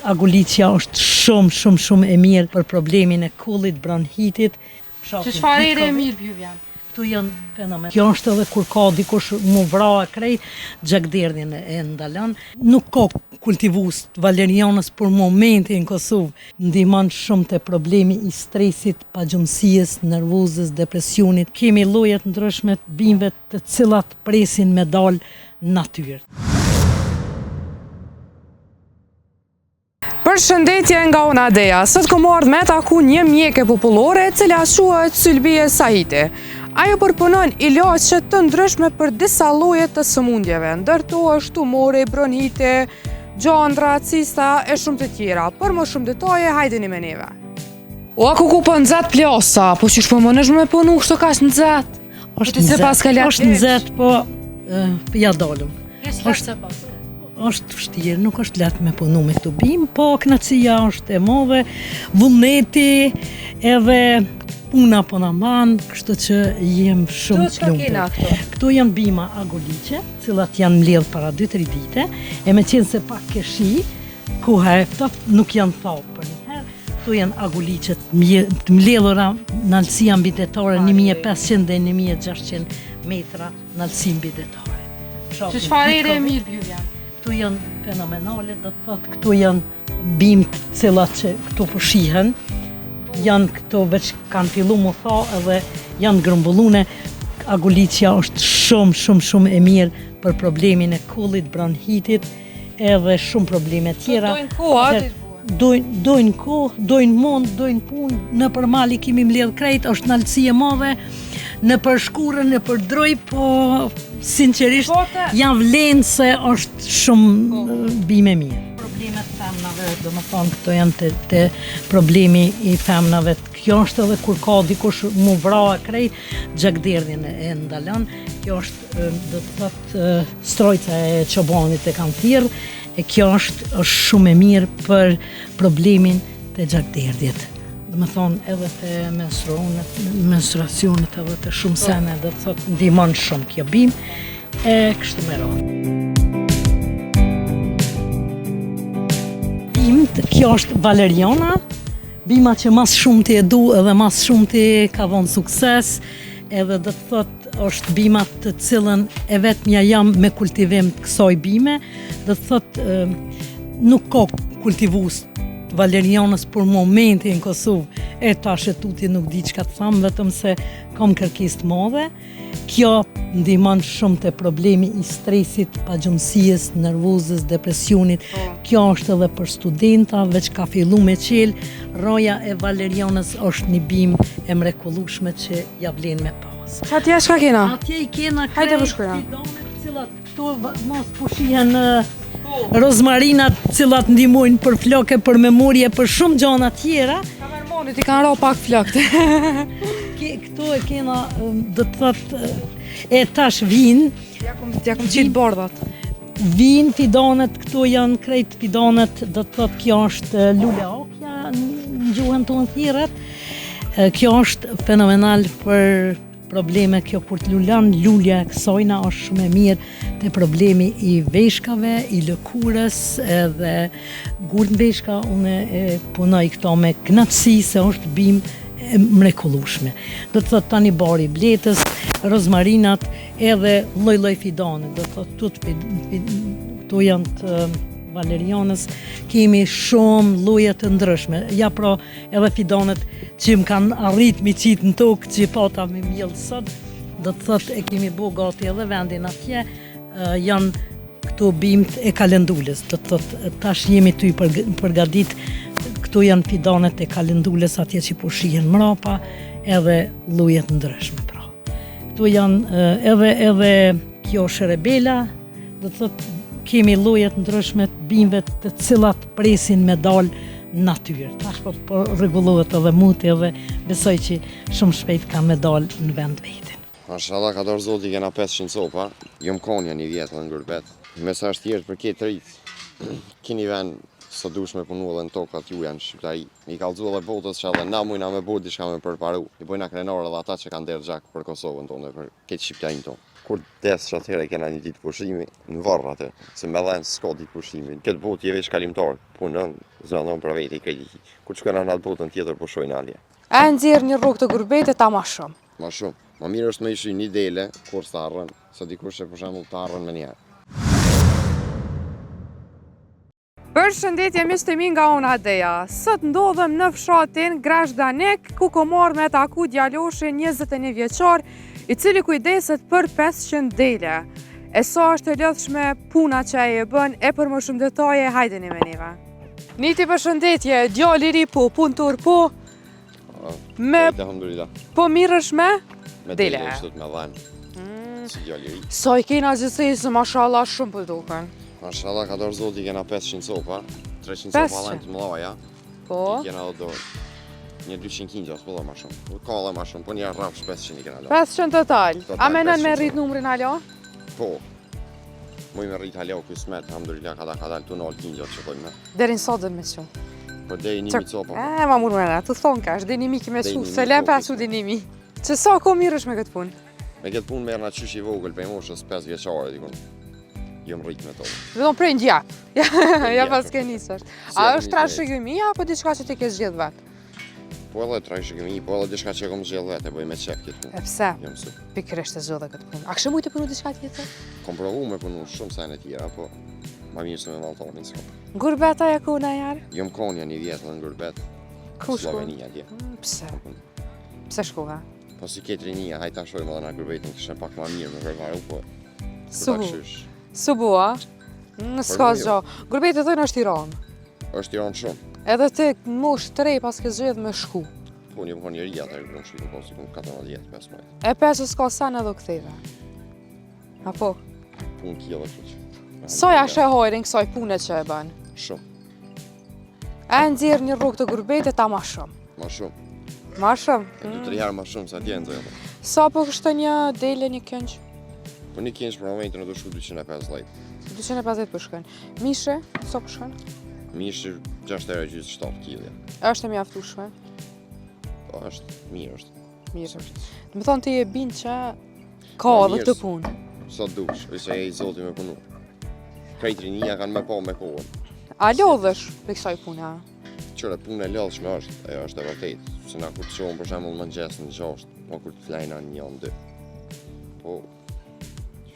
Agulicia është shumë e mirë për problemin e kullit, bronhitit. Që çfarë e mirë bjuvjan? Këtu janë fenomen. Kjo është edhe kur ka dikush mu vra e krejt, gjakderdhjen e ndalon. Nuk ka kultivus të valerianës për momentin në Kosovë. Ndihmon shumë te problemi i stresit, pagjumësisë, nervozës, depresionit. Kemi lloje të ndryshme të bimëve të cilat presin me dal natyrë. Përshëndetje nga unë Adeja, sot kom ardhur me taku një mjeke popullore e cila quhet Sylbie Sahiti. Ajo përpunon ilaqe të ndryshme për disa lloje të sëmundjeve, ndërto është tumori, bronhiti, gjandra, cista e shumë të tjera. Për më shumë detaje, hajdeni me neve. O, ku po nxet plasa, po qysh po mënesh me punu kështu kaq nxet? Është nxet, po ja dalëm. Është vështirë, nuk është lehtë me punu me këtu bimë, po kënaqësia është e madhe, vullneti edhe puna po na mban, kështu që jem shumë të lumtur. Këtu janë bima aguliqe, cilat janë mbledh para 2-3 vite, e me qenë se pak ke shi, koha e ftoft nuk janë thapë për një herë. Këtu janë aguliqet të mbledhura në altësi ambitetare 1500 dhe 1600 metra në altësi ambitetare. Që çfarë e mirë bjuvjan? Këtu janë fenomenale, do të thotë këtu janë bimë cilat që këtu po shihen, janë këto veç kanë fillu më tha edhe janë grumbullune. Agulicia është shumë e mirë për problemin e kullit, bronhitit edhe shumë probleme tjera. Dojnë kohë, dojnë kohë, dojnë mund, dojnë punë, në për mali kemi mbledh krejt, është në altësi e madhe, në për shkurën, në për droj, po sinqerisht janë vlenë se është shumë bime mirë. Problemet femnave, do më thonë, këto janë të problemi i femnave. Kjo është edhe kur ka dikush mu vra e krejt, gjakderdhjen e ndalon. Kjo është, do të thotë, strojca e çobanit e kanë thirrë, e kjo është shumë e mirë për problemin të gjakderdhjet. Do më thonë, edhe të menstruacionet edhe të shumë sene, do të thotë, ndihmon shumë kjo bimë, e kështu me radhë. Kjo është valeriana, bima që mas shumë të e du edhe mas shumë të ka vonë sukses, edhe do të thotë është bima të cilën e vetmja jam me kultivim të kësaj bime, do të thotë nuk ka kultivus të valerianës për momentin në Kosovë, e tash e tuti nuk di çka të thamë, vetëm se kam kërkesë të madhe. Kjo ndihmon shumë te problemi i stresit, pagjumësisë, nervozës, depresionit. Kjo është edhe për studenta, veç ka fillu me qelë. Roja e valerianës është një bimë e mrekullueshme që ja vlen me pas. Atje çka kena? Atje i kena krejt fidonet, cilat këto mos po shihen rozmarinat, cilat ndihmojnë për flokë, për memorie, për shumë gjëra tjera. Ti kanë ra pak flokët. Këto e kena, do të thotë, e tash vinë. Ja kom qitë bordhat. Vinë fidonet, këto janë krejt fidonet, do të thotë kjo është lule akja, në gjuhën tonë thirret. Kjo është fenomenal për probleme, kjo kur të lulan, lulja e kësajna është shumë e mirë te problemi i veshkave, i lëkurës edhe gurën veshka, une punoj këto me kënaqësi se është bimë e mrekullueshme. Do të thotë tani bari bletës, rozmarinat edhe lloj fidonet, do të thotë këto janë të valerianës, kemi shumë lloje të ndryshme. Ja pra edhe fidonet që më kanë arrit mi qitë në tokë që pata me mjellë sot, do të thotë e kemi bo gati edhe vendin atje, janë këto bimt e kalendules, do të thotë tash jemi ty përgadit, këto janë fidonet e kalendules atje që po shihen mrapa, edhe lloje të ndryshme pra. Këto janë edhe kjo sherebela, do të thotë kemi lloje të ndryshme të bimëve të cilat presin me dal natyrë. Tash po rregullohet edhe muti edhe besoj që shumë shpejt ka me dal në vend vetin. Mashallah, ka dorë zoti kena 500 copa, jom konja një vjetë dhe në Gurbet. Mesazh tjerë për këtë rritë, kini vend së dush me punu edhe në tokat ju janë shqiptari. Mi kallëzu edhe botës që edhe na mujna me bot diçka me përparu. I bojna krenar edhe ata që kanë derë gjak për Kosovën tonë, për këtë shqiptarin tonë. Kur des që atëhere kena një ditë pushimi, në varr atë, se me dhenë s'ka ditë pushimi. Këtë botë je veç kalimtar, punën, zonon për veti i kredi. Kur që këna në atë botën tjetër pushojnë alje. A nxjerr një rrugë të Gurbetit ta ma shumë? Ma shumë. Ma mirë është me ishi një dele, kur së arrën, se dikush që për shembull të arrën me njerë. Përshëndetje miqtë mi nga unë Adeja. Sot ndodhem në fshatin Grashdanek, ku ko marrë me taku djaloshin 21 vjeçar, i cili kujdeset për 500 dele. E sa është e lidhshme puna që ai e bën, e për më shumë detaje, hajdeni me neve. Niti përshëndetje, djali i ri po, punëtor po, me Alhamdulillah. po mirësh me Me dele. dele shtut me dhenë, si djali i ri. Sa i kena gjithsesi, mashallah, shumë për duken. Mashallah, ka dorë zoti kena 500 copa, 300 500. copa lajnë të mëdhaja, Po, i kena dhe dorë. Një 200 kingja, s'po dhe ma shumë. Ka dhe ma shumë, po një rrafsh 500 i kena lajnë. 500 total. Total, A menon me 500. rrit numrin alo? Po, muj me rrit halja u kismet, alhamdulillah, ka dalë të nalë kingja që kojnë me. Derin sot dhe me që. Për dej 1000 copa, po. Ma murë me të thonë kash, dhe nimi kime Dej su, 1000 se lem po, 5 dhe nimi. Që sa ko mirësh me këtë punë? Me këtë punë merë na qysh i vogël, për moshës 5 vjeçare, dikun. Jom rrit me to. Vedon prej ndjak. Ja ndjak, pas po. ke nisësh. Si A e është nisë trashëgimi apo diçka që ti ke zgjedh vet? Po edhe trashëgimi, po edhe diçka që kom zgjedh vetë, bëj me qef këtë E punë. pse? Jom su. Pikërisht e zgjodha këtë punë. A kështë mujtë të punu diçka tjetër? Kom provu me punu shumë sene tjera, po ma mirë se me valltonin s'ka. Gurbeta ja ku na jarë? Jom konja një vjetë në Gurbet, Ku shku? Slovenia atje. Pse? Kom punu. Pse shkuva? Po si ketë rinia, hajta shojmë edhe na Gurbetin, kishte pak ma mirë me përvaru, po Subu. përbakshysh. Subu, a? S'ka jo. zgjo. Gurbeti thojnë është Tiranë. Është Tiranë shumë, Edhe ti mosh të rej pas ke zgjedh me shku. po një një ri atë në shqipu, po si kom 14 jetë, 15. E pesë s'ka sen edhe u ktheve. Apo? Punë kjellë që. Sa ja shë hojrin kësaj pune që e bën? Shumë, E nxjerr një rrugë të Gurbetit ta ma shumë. ma shumë. Ma shumë? E 2-3 herë ma shumë sa tjenë zëllë. Sa po kështë një dele një kënq? Po një kjenç për momentin në do shku 250. 250 për shkën. Mishe, sa për shkën? Mishë 6 herë gjysë 7 kg. Është e mjaftueshme. Po është, mirë është. Mirë. Do të thonë ti e bin që ka Ma edhe mirë këtë s- punë. Sa dush, ose e i zoti me punu. Krejt rinia kanë me pa me kohën. A lodhesh për kësaj pune? A? Qëre punë e lodhshme është, ajo është e vërtet. Se na kur të shohëm për shembull mëngjes në 6, po kur të flajna në 1-2. Po